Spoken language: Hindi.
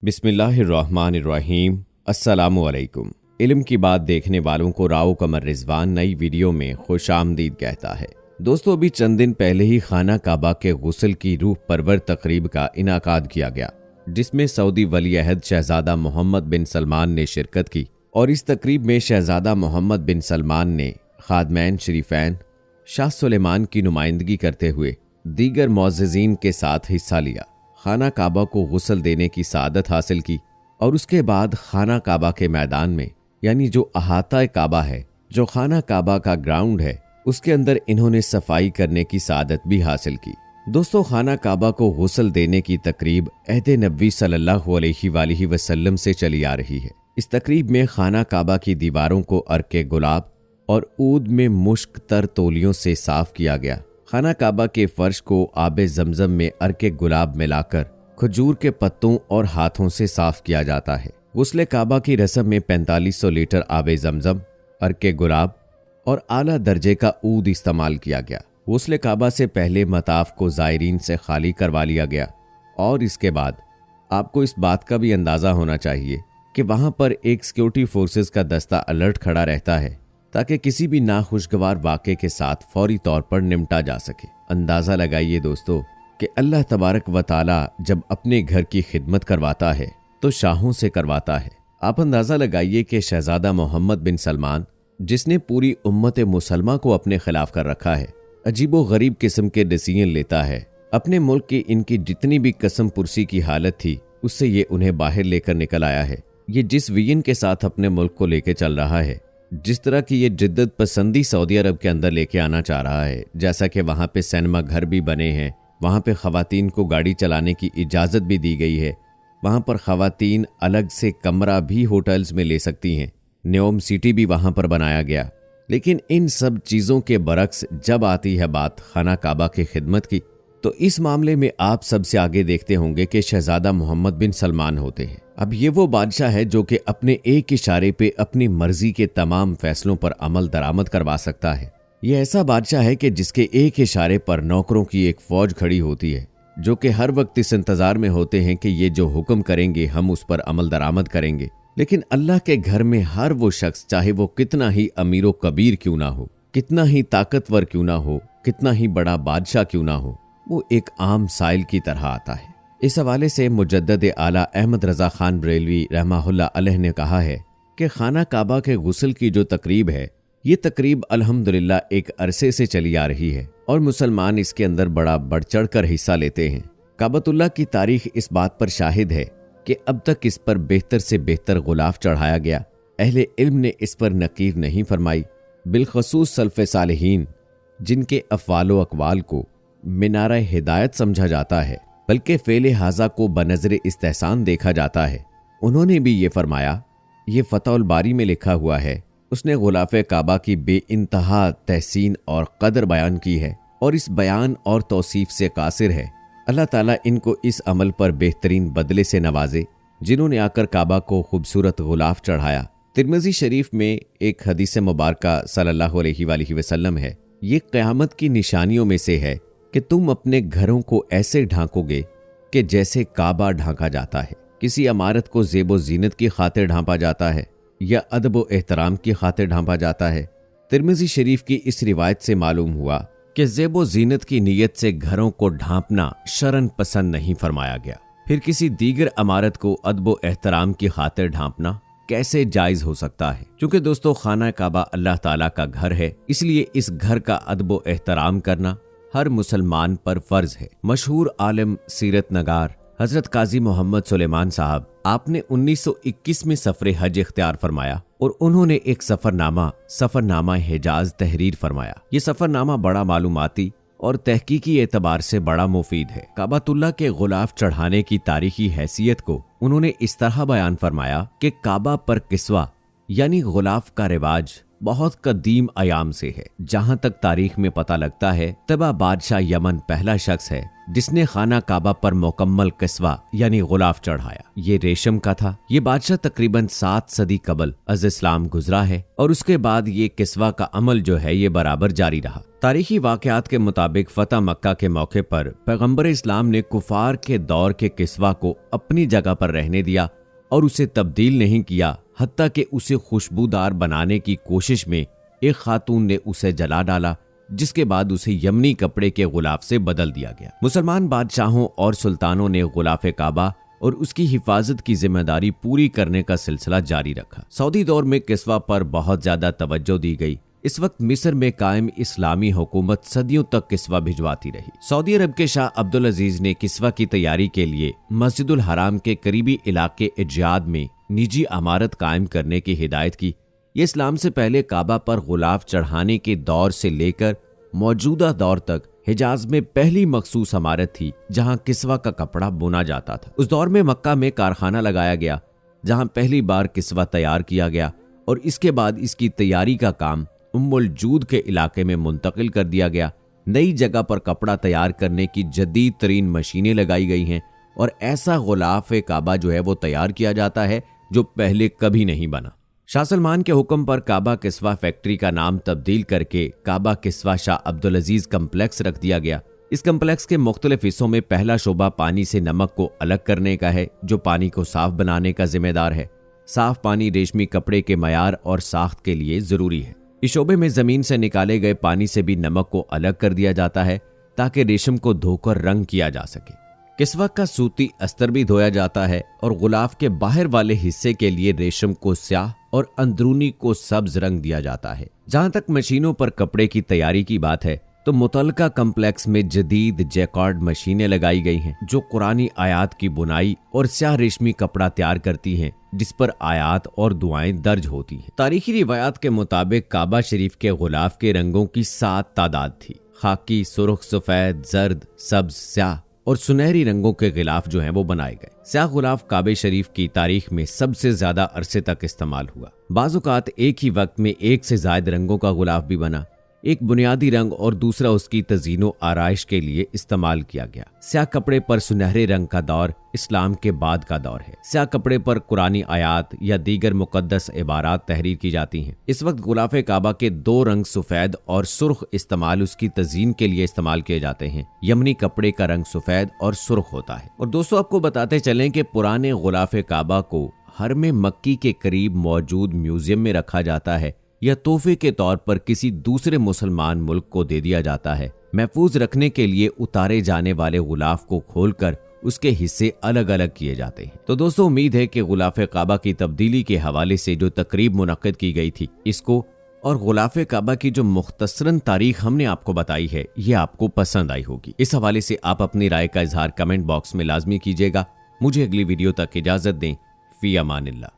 बिस्मिल्लाहिर्रहमानिर्रहीम। अस्सलामुअलैकुम। इल्म की बात देखने वालों को राव कमर रिजवान नई वीडियो में खुश आमदीद कहता है। दोस्तों, अभी चंद दिन पहले ही खाना काबा के गुस्ल की रूह परवर तकरीब का इनाकाद किया गया, जिसमें सऊदी वली अहद शहजादा मोहम्मद बिन सलमान ने शिरकत की। और इस तकरीब में शहजादा मोहम्मद बिन सलमान ने खादमैन शरीफैन शाह सुलेमान की नुमाइंदगी करते हुए दीगर मुअज़्ज़िज़ीन के साथ हिस्सा लिया, खाना काबा को गुस्ल देने की सादत हासिल की। और उसके बाद खाना काबा के मैदान में, यानी जो अहाता काबा है, जो खाना काबा का ग्राउंड है, उसके अंदर इन्होंने सफाई करने की सादत भी हासिल की। दोस्तों, खाना काबा को गुस्ल देने की तकरीब अहद नबी सल्लल्लाहु अलैहि वसल्लम से चली आ रही है। इस तकरीब में खाना काबा की दीवारों को अर्के गुलाब और ऊद में मुश्क तर तोलियों से साफ किया गया। खाना काबा के फर्श को आबे जमजम में अर्के गुलाब मिलाकर खजूर के पत्तों और हाथों से साफ किया जाता है। गुस्ले काबा की रस्म में 4500 लीटर आबे जमजम, अर्के गुलाब और आला दर्जे का ऊद इस्तेमाल किया गया। गुस्ले काबा से पहले मताफ को ज़ायरीन से खाली करवा लिया गया। और इसके बाद आपको इस बात का भी अंदाज़ा होना चाहिए कि वहां पर एक सिक्योरिटी फोर्सेस का दस्ता अलर्ट खड़ा रहता है, ताकि किसी भी नाखुशगवार वाक़े के साथ फौरी तौर पर निपटा जा सके। अंदाज़ा लगाइए दोस्तों कि अल्लाह तबारक व ताला जब अपने घर की खिदमत करवाता है तो शाहों से करवाता है। आप अंदाज़ा लगाइए कि शहजादा मोहम्मद बिन सलमान, जिसने पूरी उम्मत मुसलमा को अपने खिलाफ कर रखा है, अजीबो गरीब किस्म के डिसीजन लेता है। अपने मुल्क की इनकी जितनी भी कसम पुरसी की हालत थी, उससे ये उन्हें बाहर लेकर निकल आया है। ये जिस विजन के साथ अपने मुल्क को लेकर चल रहा है, जिस तरह की ये जिद्दत पसंदी सऊदी अरब के अंदर लेके आना चाह रहा है, जैसा कि वहाँ पे सिनेमा घर भी बने हैं, वहाँ पे ख़वातीन को गाड़ी चलाने की इजाज़त भी दी गई है, वहाँ पर ख़वातीन अलग से कमरा भी होटल्स में ले सकती हैं, न्योम सिटी भी वहाँ पर बनाया गया। लेकिन इन सब चीज़ों के बरक्स जब आती है बात खाना काबा की खिदमत की, तो इस मामले में आप सबसे आगे देखते होंगे कि शहजादा मोहम्मद बिन सलमान होते हैं। अब ये वो बादशाह है जो कि अपने एक इशारे पे अपनी मर्जी के तमाम फैसलों पर अमल दरामद करवा सकता है। ये ऐसा बादशाह है कि जिसके एक इशारे पर नौकरों की एक फौज खड़ी होती है, जो कि हर वक्त इस इंतजार में होते हैं कि ये जो हुक्म करेंगे हम उस पर अमल दरामद करेंगे। लेकिन अल्लाह के घर में हर वो शख्स, चाहे वो कितना ही अमीरो कबीर क्यों ना हो, कितना ही ताकतवर क्यों ना हो, कितना ही बड़ा बादशाह क्यों ना हो, वो एक आम साइल की तरह आता है। इस हवाले से मुजद्दद आला अहमद रजा खान बरेलवी रहमहुल्लाह अलैह ने कहा है कि खाना काबा के गुस्ल की जो तकरीब है, ये तकरीब अल्हम्दुलिल्लाह एक अरसे से चली आ रही है और मुसलमान इसके अंदर बड़ा बढ़ चढ़ कर हिस्सा लेते हैं। काबतुल्लाह की तारीख इस बात पर शाहिद है कि अब तक इस पर बेहतर से बेहतर गुलाफ चढ़ाया गया। अहले इल्म ने इस पर नकीर नहीं फरमाई, बिलखसूस सल्फ़े सालिहीन, जिनके अफ़वालो अक़वाल को मिनारा हिदायत समझा जाता है, बल्कि फ़ेले हाजा को बनज़रे इस्तेहसान देखा जाता है। उन्होंने भी ये फरमाया, ये फ़तहुल बारी में लिखा हुआ है, उसने गुलाफ़े काबा की बेइंतहा तहसीन और कदर बयान की है और इस बयान और तौसीफ़ से कासिर है। अल्लाह ताला इनको इस अमल पर बेहतरीन बदले से नवाजे जिन्होंने आकर काबा को खूबसूरत गुलाफ चढ़ाया। तिरमिज़ी शरीफ में एक हदीस मुबारका सल्लल्लाहु अलैहि वसल्लम है, ये क़यामत की निशानियों में से है कि तुम अपने घरों को ऐसे ढांकोगे कि जैसे काबा ढांका जाता है। किसी इमारत को ज़ेबो ज़ीनत की खातिर ढांपा जाता है या अदब व एहतराम की खातिर ढांपा जाता है। तिरमिज़ी शरीफ की इस रिवायत से मालूम हुआ कि ज़ेबो ज़ीनत की नीयत से घरों को ढांपना शरन पसंद नहीं फरमाया गया। फिर किसी दीगर इमारत को अदब व एहतराम की खातिर ढांपना कैसे जायज़ हो सकता है? क्योंकि दोस्तों, खाना काबा अल्लाह ताला का घर है, इसलिए इस घर का अदब व एहतराम करना हर मुसलमान पर फर्ज है। मशहूर आलिम सीरत नगार हजरत काजी मोहम्मद सुलेमान साहब, आपने 1921 में सफर हज इख्तियार फरमाया और उन्होंने एक सफरनामा हिजाज तहरीर फरमाया। ये सफरनामा बड़ा मालूमाती और तहकीकी एतबार से बड़ा मुफीद है। काबातुल्लाह के गुलाफ चढ़ाने की तारीखी हैसियत को उन्होंने इस तरह बयान फरमाया कि काबा पर किस्वा यानी गुलाफ का रिवाज बहुत कदीम अयाम से है। जहां तक तारीख में पता लगता है, तबा बादशाह यमन पहला शख्स है जिसने खाना काबा पर मुकम्मल किस्वा यानी गुलाफ चढ़ाया। ये रेशम का था। ये बादशाह तकरीबन 7 सदी कबल अज इस्लाम गुजरा है और उसके बाद ये किस्वा का अमल जो है ये बराबर जारी रहा। तारीखी वाकयात के मुताबिक फतह मक्का के मौके पर पैगंबर इस्लाम ने कुफार के दौर के किस्वा को अपनी जगह पर रहने दिया और उसे तब्दील नहीं किया, हत्ता कि उसे खुशबूदार बनाने की कोशिश में एक खातून ने उसे जला डाला, जिसके बाद उसे यमनी कपड़े के गुलाफ से बदल दिया गया। मुसलमान बादशाहों और सुल्तानों ने गुलाफ काबा और उसकी हिफाजत की जिम्मेदारी पूरी करने का सिलसिला जारी रखा। सऊदी दौर में किस्वा पर बहुत ज्यादा तवज्जो दी गई। इस वक्त मिस्र में कायम इस्लामी हुकूमत सदियों तक किस्वा भिजवाती रही। सऊदी अरब के शाह अब्दुल अजीज ने किस्वा की तैयारी के लिए मस्जिदुल हराम के करीबी इलाके इजाद में निजी इमारत कायम करने की हिदायत की। ये इस्लाम से पहले काबा पर गुलाफ चढ़ाने के दौर से लेकर मौजूदा दौर तक हिजाज में पहली मखसूस इमारत थी जहां किस्वा का कपड़ा बुना जाता था। उस दौर में मक्का में कारखाना लगाया गया जहां पहली बार किस्वा तैयार किया गया और इसके बाद इसकी तैयारी का काम उम्मुल जूद के इलाके में मुंतकिल कर दिया गया। नई जगह पर कपड़ा तैयार करने की जदीद तरीन मशीनें लगाई गई हैं और ऐसा गुलाफ काबा जो है वो तैयार किया जाता है जो पहले कभी नहीं बना। शाह सलमान के हुक्म पर काबा किस्वा फैक्ट्री का नाम तब्दील करके काबा किस्वा शाह अब्दुल अजीज कम्प्लेक्स रख दिया गया। इस कम्प्लेक्स के मुख्तलिफ हिस्सों में पहला शोबा पानी से नमक को अलग करने का है, जो पानी को साफ बनाने का जिम्मेदार है। साफ पानी रेशमी कपड़े के मयार और साख्त के लिए जरूरी है। इस शोबे में जमीन से निकाले गए पानी से भी नमक को अलग कर दिया जाता है ताकि रेशम को धोकर रंग किया जा सके। किस्वा का सूती अस्तर भी धोया जाता है और गुलाफ के बाहर वाले हिस्से के लिए रेशम को स्याह और अंदरूनी को सब्ज रंग दिया जाता है। जहां तक मशीनों पर कपड़े की तैयारी की बात है तो मुतलका कम्प्लेक्स में जदीद जैकार्ड मशीनें लगाई गई हैं जो कुरानी आयात की बुनाई और स्याह रेशमी कपड़ा तैयार करती हैं, जिस पर आयात और दुआएं दर्ज होती हैं। तारीखी रिवायात के मुताबिक काबा शरीफ के गुलाफ के रंगों की 7 तादाद थी। खाकी, सुर्ख, सफेद, जर्द, सब्ज, स्याह और सुनहरी रंगों के गिलाफ जो हैं वो बनाए गए। स्याह गुलाफ काबे शरीफ की तारीख में सबसे ज्यादा अरसे तक इस्तेमाल हुआ। बाज़-औक़ात एक ही वक्त में एक से ज्यादा रंगों का गुलाफ भी बना। एक बुनियादी रंग और दूसरा उसकी तज़ीनो आराइश के लिए इस्तेमाल किया गया। स्याह कपड़े पर सुनहरे रंग का दौर इस्लाम के बाद का दौर है। स्याह कपड़े पर कुरानी आयात या दीगर मुकद्दस इबारात तहरीर की जाती हैं। इस वक्त गुलाफ काबा के 2 रंग सफेद और सुर्ख इस्तेमाल उसकी तज़ीन के लिए इस्तेमाल किए जाते हैं। यमनी कपड़े का रंग सफेद और सुर्ख होता है। और दोस्तों आपको बताते चलें कि पुराने गुलाफ काबा को हरम मक्की के करीब मौजूद म्यूजियम में रखा जाता है या तोहफे के तौर पर किसी दूसरे मुसलमान मुल्क को दे दिया जाता है। महफूज रखने के लिए उतारे जाने वाले गुलाफ को खोलकर उसके हिस्से अलग अलग किए जाते हैं। तो दोस्तों उम्मीद है कि गुलाफ काबा की तब्दीली के हवाले से जो तकरीब मुनक्किद की गई थी इसको और गुलाफ काबा की जो मुख्तसरन तारीख हमने आपको बताई है ये आपको पसंद आई होगी। इस हवाले से आप अपनी राय का इजहार कमेंट बॉक्स में लाजमी कीजिएगा। मुझे अगली वीडियो तक इजाजत दें। फी अमानिल्लाह।